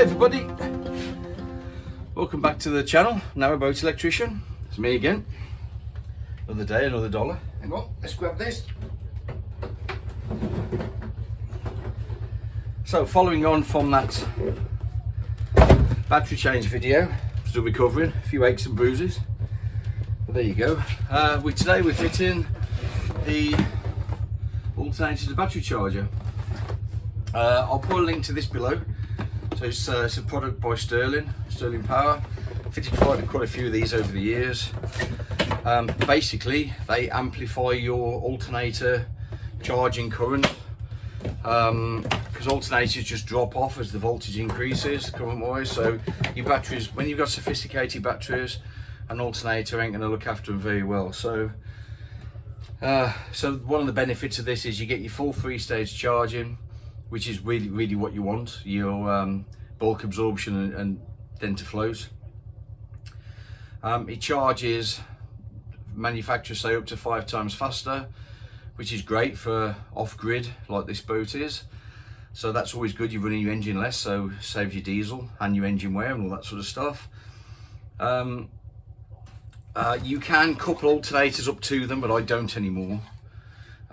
everybody, welcome back to the channel. Now about electrician. It's me again. Another day, another dollar. Hang on, let's grab this. So following on from that battery change video, still recovering, a few aches and bruises, but there you go. Today we're fitting the Alternator to battery charger. I'll put a link to this below. So it's a product by Sterling Power. Fitted quite a few of these over the years. Basically, they amplify your alternator charging current, because alternators just drop off as the voltage increases current wise. So your batteries, when you've got sophisticated batteries, an alternator ain't going to look after them very well. So one of the benefits of this is you get your full 3-stage charging, which is really what you want, your bulk absorption and then to flows. It charges, manufacturers say, up to 5 times faster, which is great for off-grid like this boat is. So that's always good. You're running your engine less, so saves you diesel and your engine wear and all that sort of stuff. You can couple alternators up to them, but I don't anymore.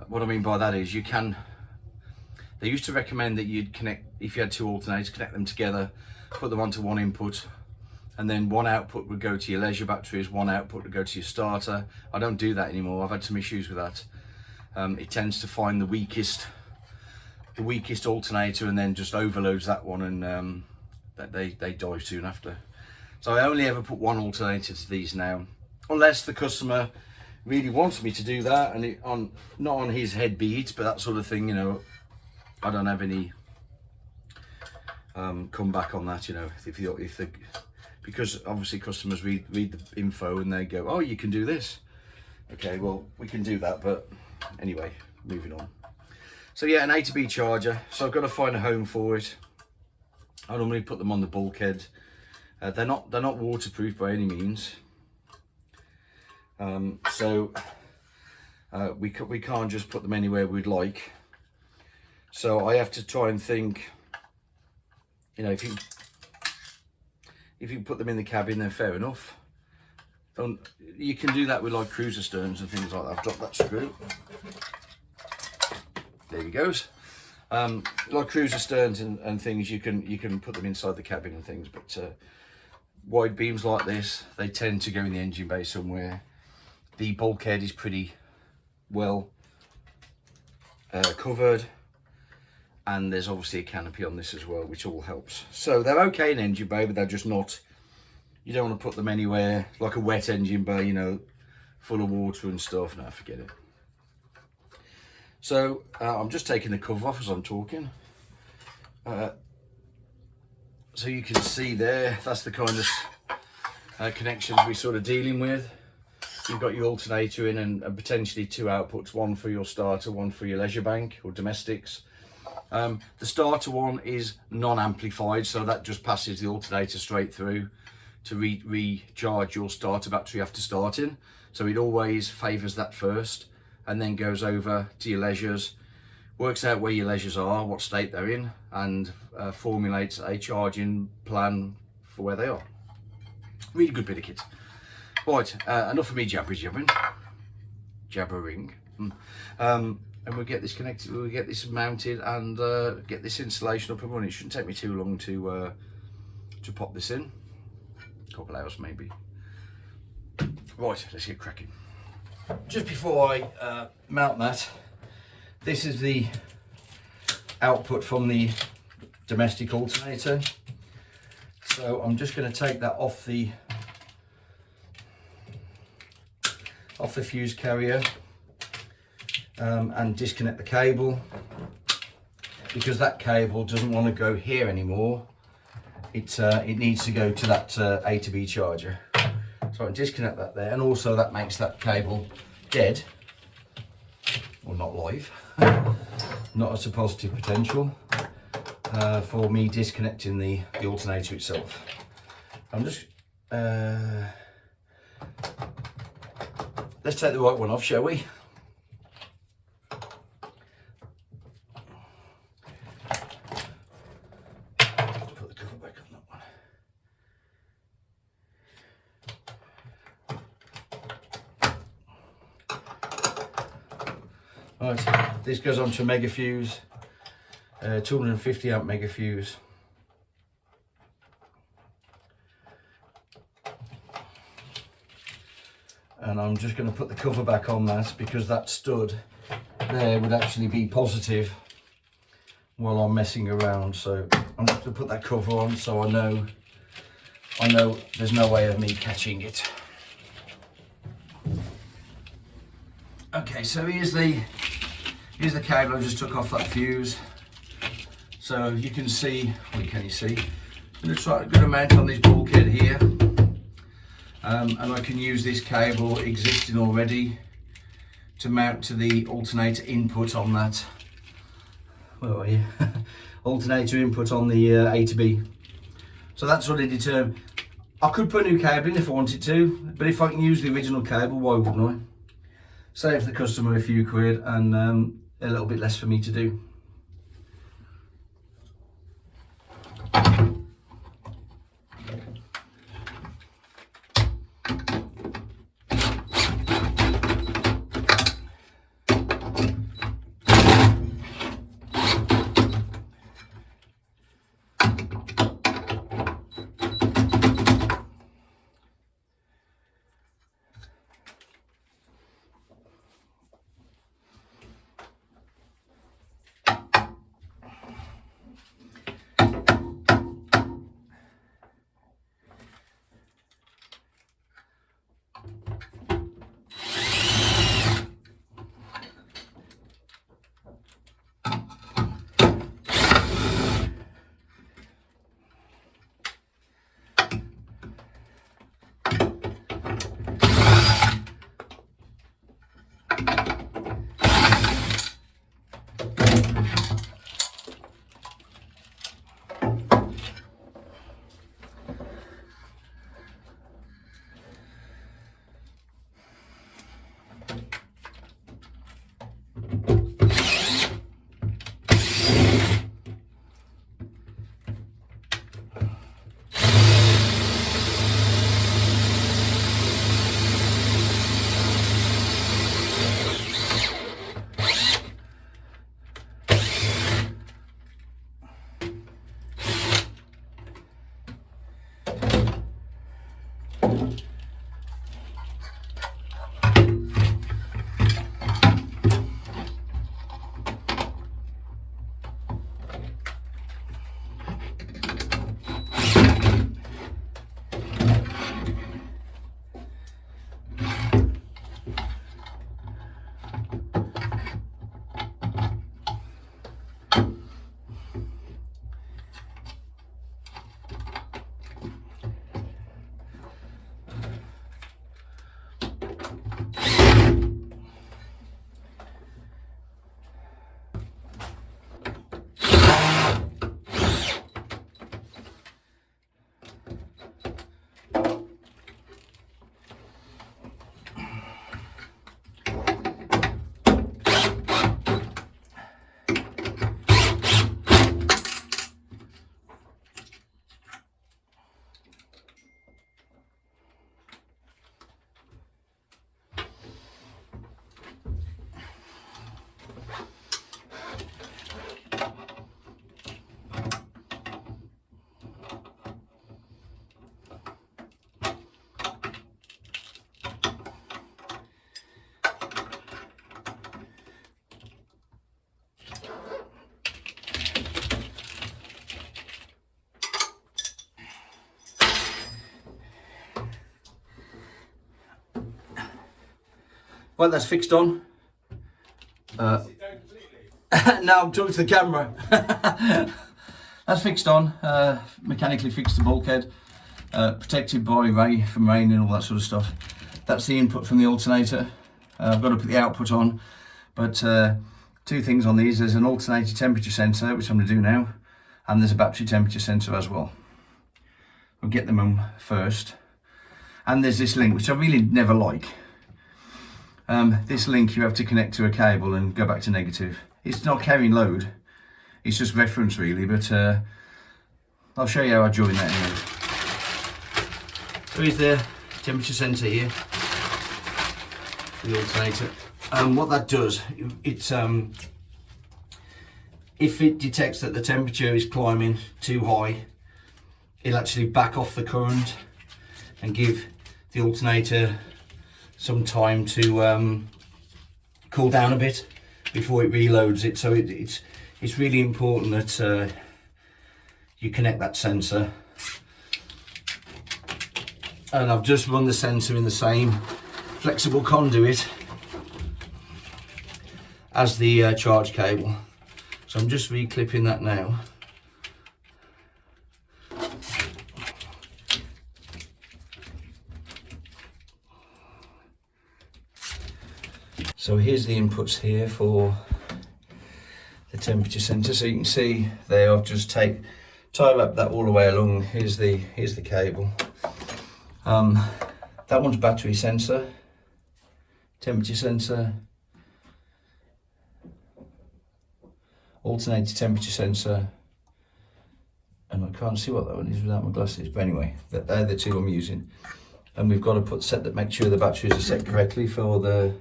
What I mean by that is they used to recommend that you'd connect, if you had 2 alternators, connect them together, put them onto one input, and then one output would go to your leisure batteries, one output would go to your starter. I don't do that anymore. I've had some issues with that. It tends to find the weakest alternator and then just overloads that one, and they die soon after. So I only ever put one alternator to these now, unless the customer really wants me to do that, and not on his head beads, but that sort of thing, you know. I don't have any come back on that, you know, because obviously customers read the info and they go, oh, you can do this. Okay, well, we can do that, but anyway, moving on. So yeah, an A2B charger. So I've got to find a home for it. I normally put them on the bulkhead. They're not waterproof by any means. We can't just put them anywhere we'd like. So I have to try and think, you know, if you put them in the cabin, then fair enough. You can do that with like cruiser sterns and things like that. I've dropped that screw. There he goes. Like cruiser sterns and things, you can put them inside the cabin and things. But wide beams like this, they tend to go in the engine bay somewhere. The bulkhead is pretty well covered. And there's obviously a canopy on this as well, which all helps. So they're okay in engine bay, but they're just not, you don't want to put them anywhere like a wet engine bay, you know, full of water and stuff. No, forget it. So I'm just taking the cover off as I'm talking. So you can see there, that's the kind of connections we're sort of dealing with. You've got your alternator in and potentially 2 outputs, one for your starter, one for your leisure bank or domestics. The starter one is non-amplified, so that just passes the alternator straight through to recharge your starter battery after starting. So it always favours that first and then goes over to your leisures, works out where your leisures are, what state they're in, and formulates a charging plan for where they are. Really good bit of kit. Right, enough of me jabbering. And we'll get this connected, we'll get this mounted and get this installation up and running. It shouldn't take me too long to pop this in. A couple hours maybe. Right, let's get cracking. Just before I mount that, this is the output from the domestic alternator. So I'm just going to take that off the fuse carrier. And disconnect the cable, because that cable doesn't want to go here anymore. It needs to go to that A2B charger. So I can disconnect that there, and also that makes that cable dead, or not live, not as a positive potential for me disconnecting the alternator itself. I'm just let's take the right one off, shall we? Put the cover back on. Right, this goes on to a mega fuse, 250 amp mega fuse. And I'm just going to put the cover back on that, because that stud there would actually be positive while I'm messing around. So I'm just going to put that cover on, so I know there's no way of me catching it. Okay, so here's the cable I just took off that fuse. So you can see, well, can you see? I'm going to try a good amount on this bulkhead here, and I can use this cable existing already to mount to the alternator input on that. Where are you? Alternator input on the A2B. So that's already determined. I could put a new cable in if I wanted to, but if I can use the original cable, why wouldn't I? Save the customer a few quid and a little bit less for me to do. Well, that's fixed on. No, I'm talking to the camera. That's fixed on. Mechanically fixed the bulkhead. Protected by from rain and all that sort of stuff. That's the input from the alternator. I've got to put the output on. But two things on these. There's an alternator temperature sensor, which I'm going to do now. And there's a battery temperature sensor as well. We'll get them on first. And there's this link, which I really never like. This link you have to connect to a cable and go back to negative. It's not carrying load, it's just reference really, but I'll show you how I join that anyway. So here's the temperature sensor here. the alternator. And what that does, it's if it detects that the temperature is climbing too high, it'll actually back off the current and give the alternator some time to cool down a bit before it reloads it. So it's really important that you connect that sensor. And I've just run the sensor in the same flexible conduit as the charge cable. So I'm just reclipping that now. So here's the inputs here for the temperature sensor. So you can see there I've just tie wrapped that all the way along. Here's the cable. That one's battery sensor, temperature sensor, alternator temperature sensor, and I can't see what that one is without my glasses, but anyway, they're the two I'm using. And we've got to make sure the batteries are set correctly for the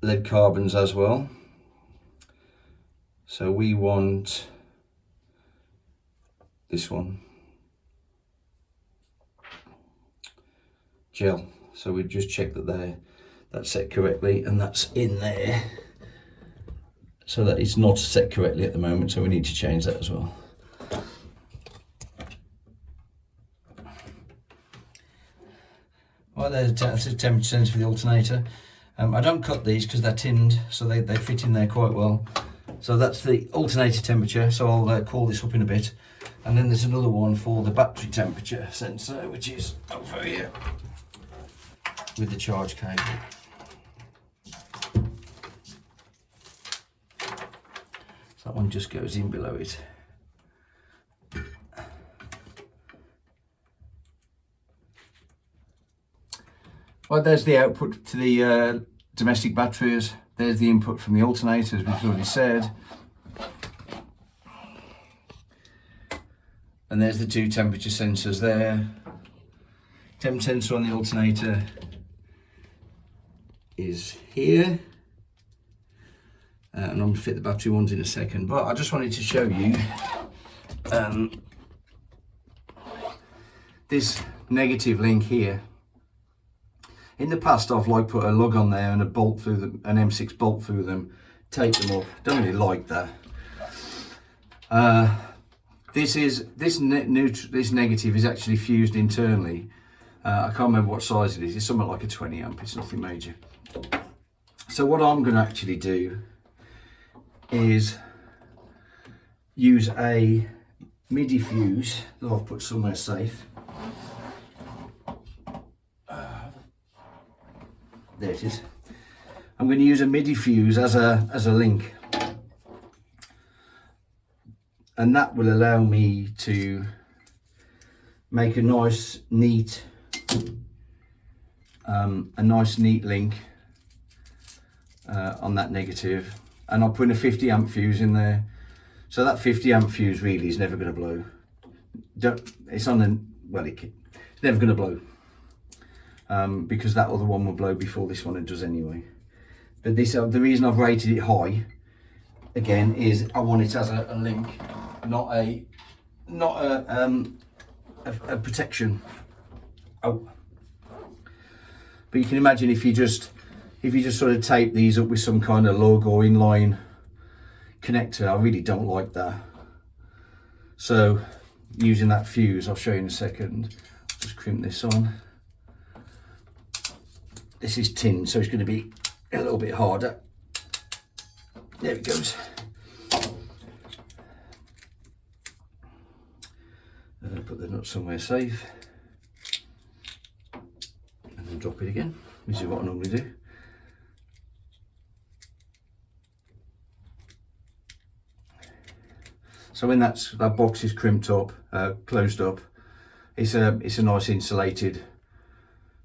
lead carbons as well. So we want this one, gel. So we just check that that's set correctly and that's in there. So that it's not set correctly at the moment, so we need to change that as well. Well, that's the temperature sensor for the alternator. I don't cut these because they're tinned, so they fit in there quite well. So that's the alternator temperature, so I'll call this up in a bit. And then there's another one for the battery temperature sensor, which is over here with the charge cable. That one just goes in below it. Well, there's the output to the domestic batteries. There's the input from the alternator, as we've already said. And there's the two temperature sensors there. Temp sensor on the alternator is here. And I'm going to fit the battery ones in a second, but I just wanted to show you this negative link here. In the past, I've put a lug on there and a bolt through them, an M6 bolt through them, tape them up. Don't really like that. This negative is actually fused internally. I can't remember what size it is. It's something like a 20 amp. It's nothing major. So what I'm going to actually do is use a MIDI fuse that I've put somewhere safe. There it is. I'm going to use a MIDI fuse as a link, and that will allow me to make a nice neat link on that negative. And I'll put a 50 amp fuse in there. So that 50 amp fuse really is never going to blow. It's never going to blow. Because that other one will blow before this one it does anyway. But this, the reason I've rated it high, again, is I want it as a link, not a protection. Oh. But you can imagine if you just sort of tape these up with some kind of lug or inline connector, I really don't like that. So using that fuse, I'll show you in a second. Just crimp this on. This is tin, so it's going to be a little bit harder. There it goes. Put the nut somewhere safe. And then drop it again. This is what I normally do. So when that box is crimped up, closed up, it's a nice insulated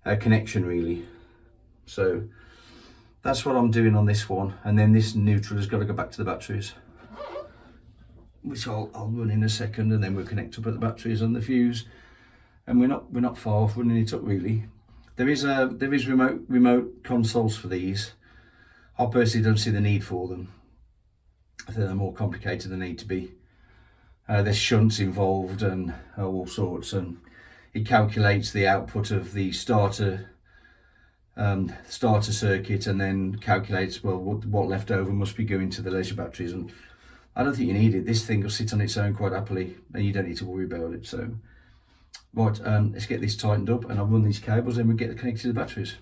connection really. So that's what I'm doing on this one, and then this neutral has got to go back to the batteries, which I'll run in a second, and then we'll connect up at the batteries and the fuse, and we're not far off running it up really. There is remote consoles for these. I personally don't see the need for them. I think they're more complicated than they need to be. There's shunts involved and all sorts, and it calculates the output of the starter circuit, and then calculates, well, what left over must be going to the leisure batteries. And I don't think you need it. This thing will sit on its own quite happily, and you don't need to worry about it. So, right, let's get this tightened up, and I'll run these cables, and we'll get connected to the batteries.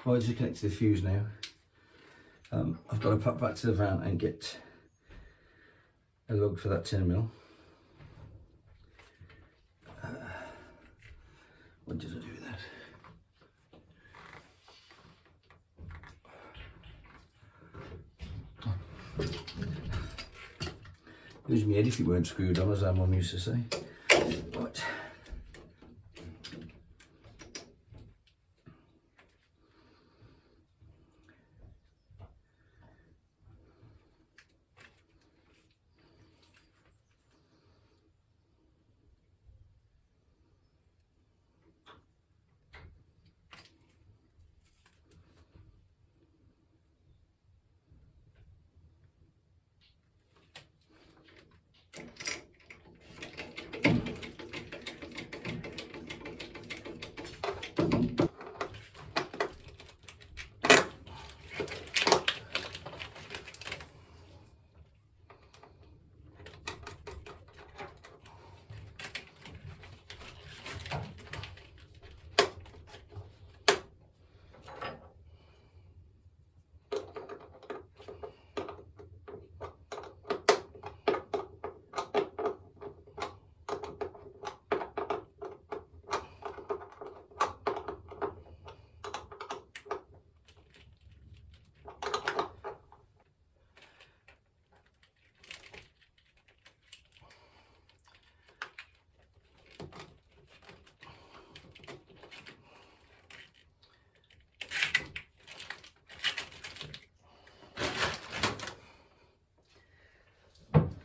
Right, just connect to the fuse now. I've got to pop back to the van and get a lug for that 10mm. What did I do with that? Lose me head if it weren't screwed on, as our mum used to say. Right.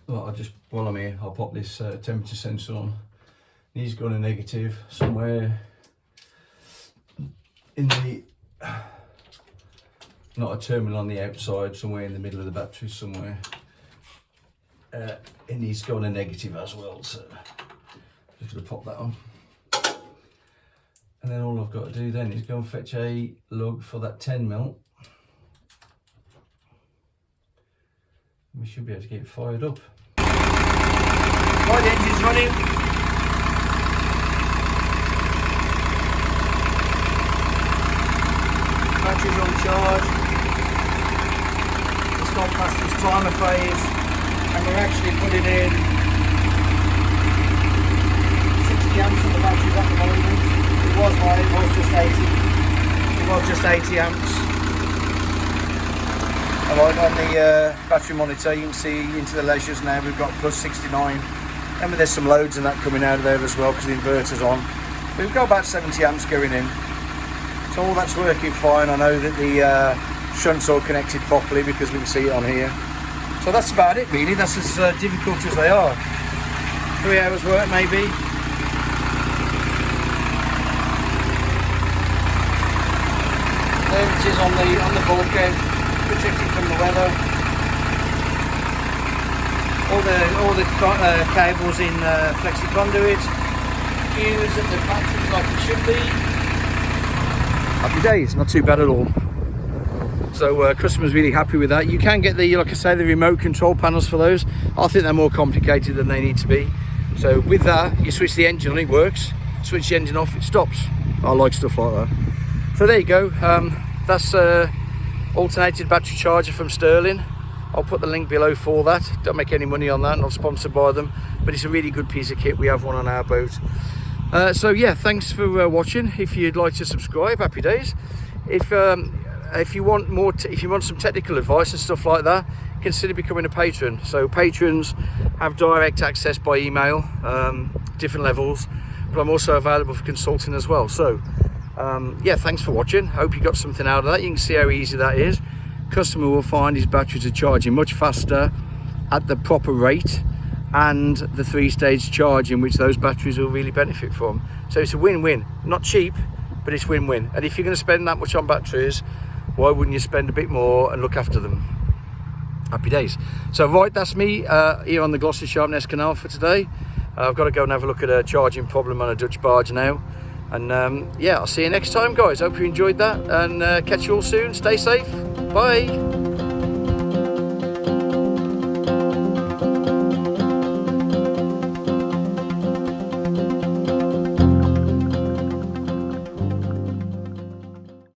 Well, while I'm here, I'll pop this temperature sensor on. He's got a negative somewhere in the, not a terminal on the outside, somewhere in the middle of the battery somewhere. And he's got a negative as well, so just going to pop that on. And then all I've got to do then is go and fetch a lug for that 10mm. We should be able to get it fired up. Right, the engine's running. Battery's on charge. It's gone past its timer phase, and we're actually putting in 60 amps on the battery at the moment. It was high, it was just 80. It was just 80 amps. Alright, on the battery monitor you can see into the leisures now we've got plus 69. And there's some loads and that coming out of there as well because the inverter's on. But we've got about 70 amps going in. So all that's working fine. I know that the shunts are connected properly because we can see it on here. So that's about it really. That's as difficult as they are. 3 hours work maybe. There it is on the bulkhead, protected from the weather. All the cables in flexi conduit, fuse at the batteries like it should be. Happy days, not too bad at all. So customers really happy with that. You can get the, like I say, the remote control panels for those. I think they're more complicated than they need to be. So with that, you switch the engine on, it works. Switch the engine off, it stops. I like stuff like that. So there you go. That's alternated battery charger from Sterling. I'll put the link below for that. Don't make any money on that, not sponsored by them, but it's a really good piece of kit. We have one on our boat. So yeah, thanks for watching. If you'd like to subscribe, happy days. If you want more, if you want some technical advice and stuff like that, consider becoming a patron. So patrons have direct access by email, different levels, but I'm also available for consulting as well. So yeah, thanks for watching. Hope you got something out of that. You can see how easy that is. Customer will find his batteries are charging much faster at the proper rate, and the 3-stage charging, which those batteries will really benefit from. So it's a win-win. Not cheap, but it's win-win. And if you're going to spend that much on batteries, why wouldn't you spend a bit more and look after them? Happy days. So right, that's me here on the Gloucester Sharpness Canal for today. I've got to go and have a look at a charging problem on a Dutch barge now. And yeah, I'll see you next time, guys. Hope you enjoyed that, and catch you all soon. Stay safe. Bye.